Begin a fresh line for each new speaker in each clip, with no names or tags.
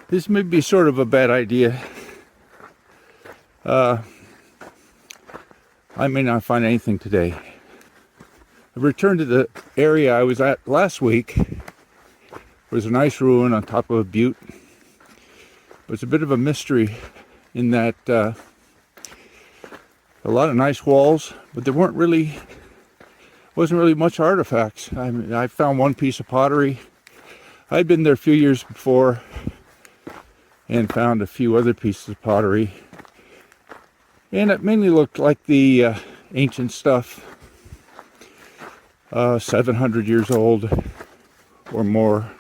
This may be sort of a bad idea. I may not find anything today. I returned to the area I was at last week. There's a nice ruin on top of a butte. But it's a bit of a mystery in that a lot of nice walls, but there wasn't really much artifacts. I found one piece of pottery. I'd been there a few years before and found a few other pieces of pottery. And it mainly looked like the ancient stuff, 700 years old or more.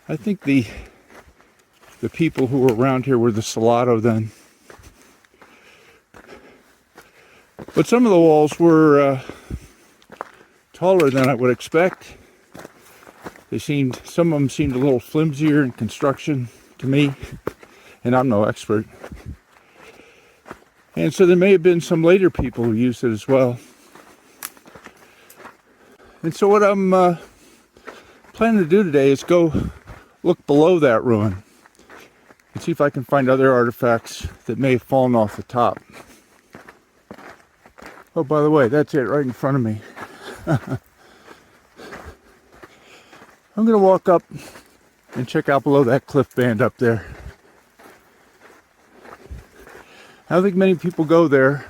I think the people who were around here were the Salado then. But some of the walls were taller than I would expect. Some of them seemed a little flimsier in construction to me, and I'm no expert. And so there may have been some later people who used it as well. And so what I'm planning to do today is go look below that ruin and see if I can find other artifacts that may have fallen off the top. Oh, by the way, that's it right in front of me. I'm going to walk up and check out below that cliff band up there. I don't think many people go there.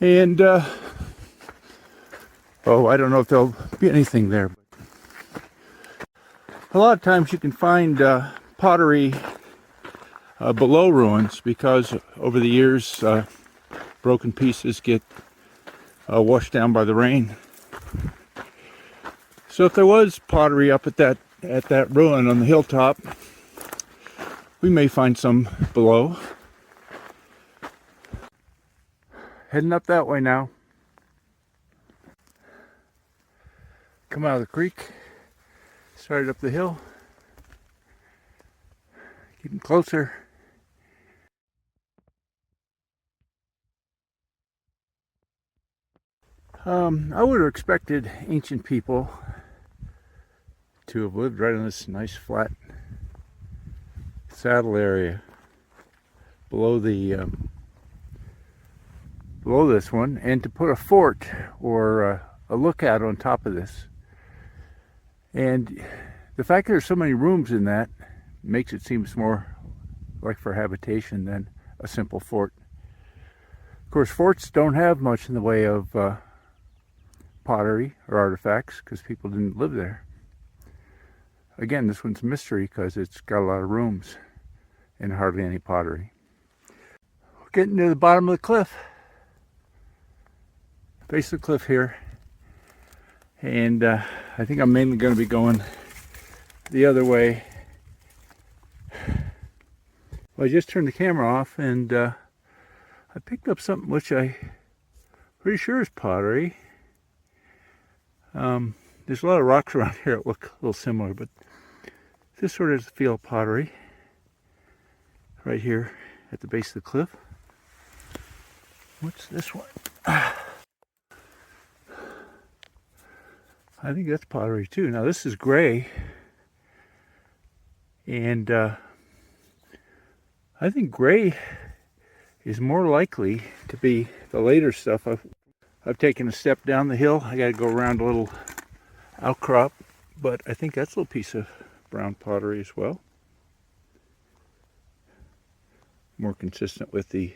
And, I don't know if there'll be anything there. A lot of times you can find pottery below ruins because over the years broken pieces get washed down by the rain. So if there was pottery up at that ruin on the hilltop, we may find some below. Heading up that way now. Come out of the creek, started up the hill, getting closer. I would have expected ancient people to have lived right on this nice flat saddle area below this one, and to put a fort or a lookout on top of this. And the fact that there's so many rooms in that makes it seem more like for habitation than a simple fort. Of course, forts don't have much in the way of pottery or artifacts because people didn't live there. Again, this one's a mystery because it's got a lot of rooms and hardly any pottery. We're getting to the bottom of the cliff. Base of the cliff here. And I think I'm mainly going to be going the other way. Well, I just turned the camera off and I picked up something which I'm pretty sure is pottery. There's a lot of rocks around here that look a little similar, but this sort of is the feel of pottery right here at the base of the cliff. What's this one? I think that's pottery too. Now this is gray, and I think gray is more likely to be the later stuff. I've taken a step down the hill. I got to go around a little outcrop, but I think that's a little piece of brown pottery as well. More consistent with the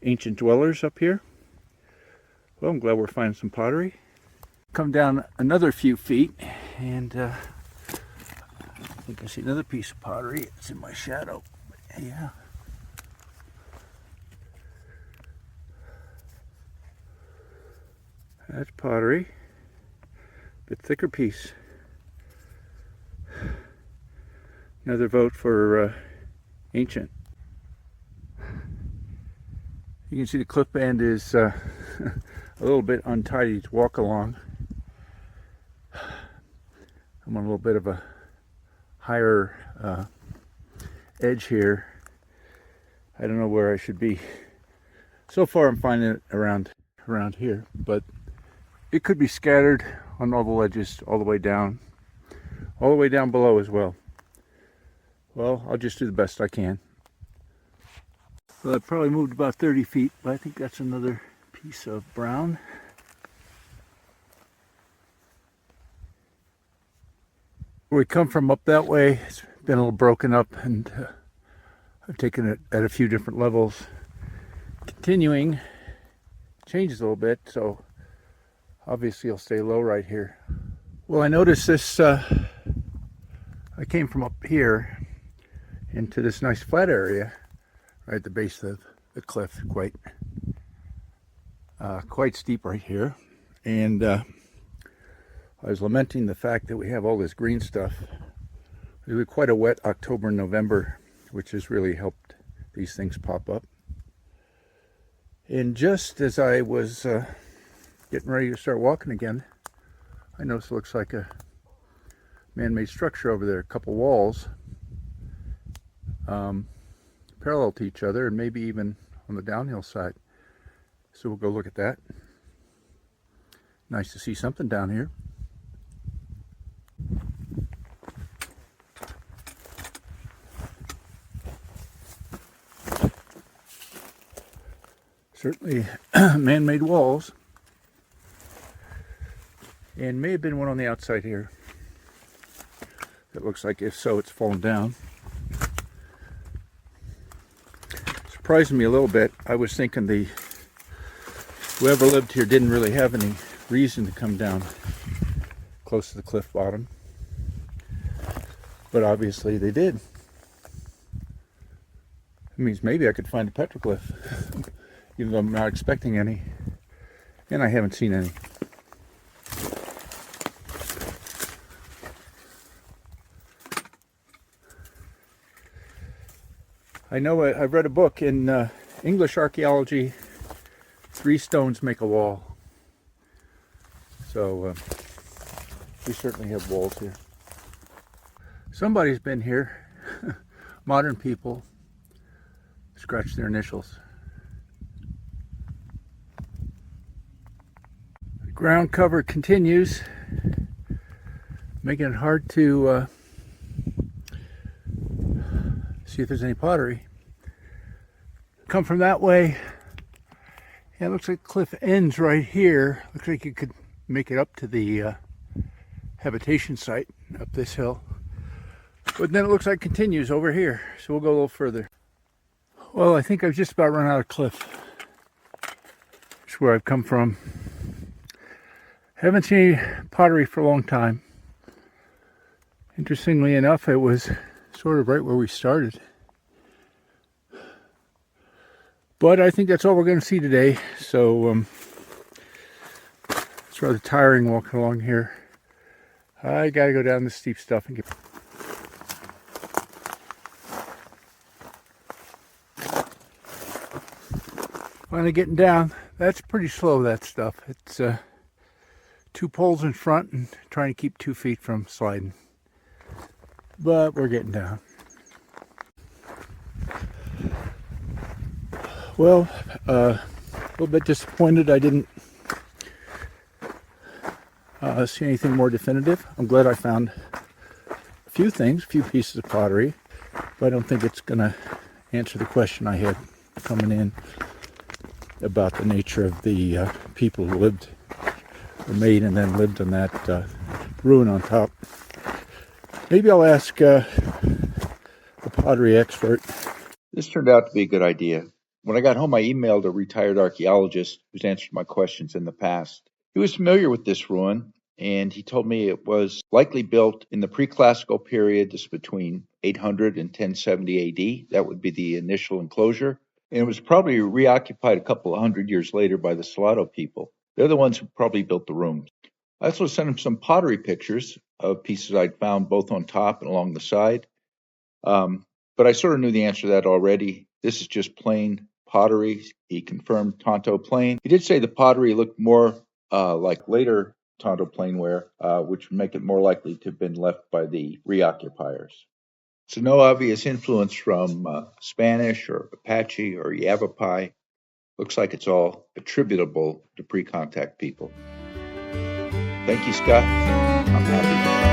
ancient dwellers up here. Well, I'm glad we're finding some pottery. Come down another few feet and I think I see another piece of pottery. It's in my shadow. But yeah. That's pottery. Bit thicker piece. Another vote for ancient. You can see the cliff band is a little bit untidy to walk along. I'm on a little bit of a higher edge here. I don't know where I should be. So far I'm finding it around here, but it could be scattered on all the ledges all the way down, all the way down below as well. Well, I'll just do the best I can. Well, I probably moved about 30 feet, but I think that's another piece of brown. Where we come from up that way, it's been a little broken up, and I've taken it at a few different levels. Continuing changes a little bit, so obviously I'll stay low right here. Well, I noticed this, I came from up here into this nice flat area right at the base of the cliff, quite steep right here. And I was lamenting the fact that we have all this green stuff. It was quite a wet October and November, which has really helped these things pop up. And just as I was getting ready to start walking again, I noticed it looks like a man-made structure over there, a couple walls parallel to each other, and maybe even on the downhill side. So we'll go look at that. Nice to see something down here. Certainly man-made walls. And may have been one on the outside here. It looks like, if so, it's fallen down. Surprising me a little bit. I was thinking whoever lived here didn't really have any reason to come down close to the cliff bottom. But obviously they did. It means maybe I could find a petroglyph, even though I'm not expecting any. And I haven't seen any. I know I've read a book in English archaeology, 3 stones make a wall. So we certainly have walls here. Somebody's been here, modern people, scratch their initials. The ground cover continues, making it hard to see if there's any pottery. Come from that way. Yeah, it looks like the cliff ends right here. Looks like you could make it up to the habitation site up this hill. But then it looks like it continues over here. So we'll go a little further. Well, I think I've just about run out of cliff. That's where I've come from. Haven't seen any pottery for a long time. Interestingly enough, it was sort of right where we started. But I think that's all we're going to see today. So it's rather tiring walking along here. I got to go down the steep stuff and get... Finally getting down. That's pretty slow, that stuff. It's 2 poles in front and trying to keep 2 feet from sliding. But we're getting down. Well, a little bit disappointed I didn't see anything more definitive. I'm glad I found a few things, a few pieces of pottery, but I don't think it's going to answer the question I had coming in about the nature of the people who lived, or made and then lived on that ruin on top. Maybe I'll ask a pottery expert. This turned out to be a good idea. When I got home, I emailed a retired archaeologist who's answered my questions in the past. He was familiar with this ruin, and he told me it was likely built in the pre-classical period, just between 800 and 1070 AD. That would be the initial enclosure. And it was probably reoccupied a couple of hundred years later by the Salado people. They're the ones who probably built the rooms. I also sent him some pottery pictures of pieces I'd found both on top and along the side. But I sort of knew the answer to that already. This is just plain pottery. He confirmed Tonto plain. He did say the pottery looked more like later Tonto plainware, which would make it more likely to have been left by the reoccupiers. So no obvious influence from Spanish or Apache or Yavapai. Looks like it's all attributable to pre-contact people. Thank you, Scott. I'm happy.